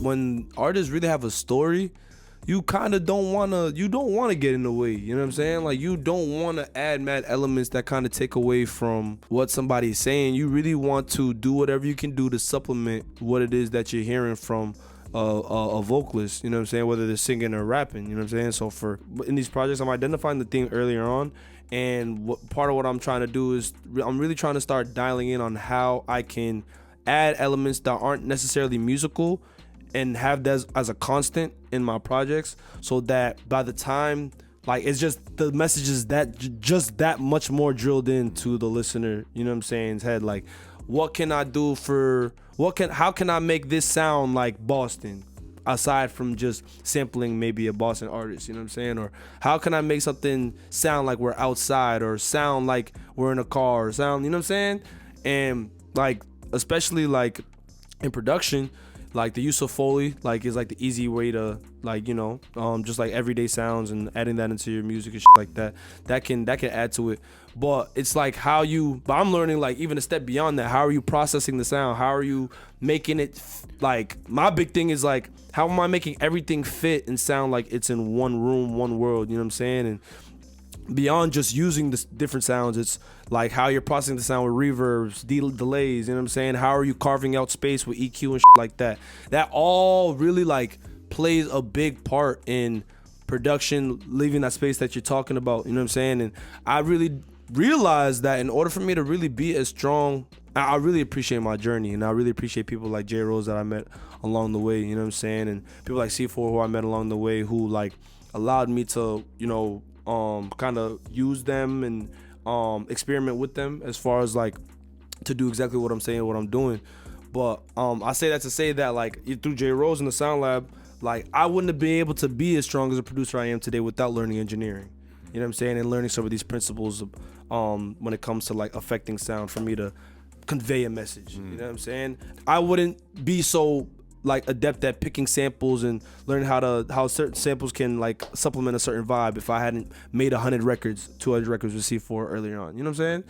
when artists really have a story, you kind of don't want to get in the way, you know what I'm saying? Like, you don't want to add mad elements that kind of take away from what somebody's saying. You really want to do whatever you can do to supplement what it is that you're hearing from a vocalist, you know what I'm saying, whether they're singing or rapping, you know what I'm saying? So in these projects, I'm identifying the thing earlier on, and part of what I'm trying to do is I'm really trying to start dialing in on how I can add elements that aren't necessarily musical and have that as a constant in my projects, so that by the time, like, it's just the message is that much more drilled into the listener, you know what I'm saying, his head. Like, what can I do how can I make this sound like Boston, aside from just sampling maybe a Boston artist, you know what I'm saying? Or how can I make something sound like we're outside, or sound like we're in a car, or sound, you know what I'm saying? And like, especially like in production, like the use of Foley, like, is like the easy way to, like, you know, just like everyday sounds and adding that into your music and shit like that. That can add to it. But it's like but I'm learning, like, even a step beyond that. How are you processing the sound? How are you making it, like, my big thing is like, how am I making everything fit and sound like it's in one room, one world, you know what I'm saying? And beyond just using the different sounds, it's like how you're processing the sound with reverbs, delays, you know what I'm saying? How are you carving out space with EQ and shit like that? That all really, like, plays a big part in production, leaving that space that you're talking about, you know what I'm saying? And I really realized that in order for me to really be as strong, I really appreciate my journey, and I really appreciate people like J Rose that I met along the way, you know what I'm saying? And people like C4 who I met along the way, who, like, allowed me to, you know, kind of use them and experiment with them, as far as, like, to do exactly what I'm saying, what I'm doing. But I say that to say that, like, through J Rose in the Sound Lab, like, I wouldn't have been able to be as strong as a producer I am today without learning engineering, you know what I'm saying, and learning some of these principles when it comes to, like, affecting sound for me to convey a message, you know what I'm saying? I wouldn't be so, like, adept at picking samples and learning how certain samples can, like, supplement a certain vibe if I hadn't made 100 records, 200 records with C4 earlier on, you know what I'm saying?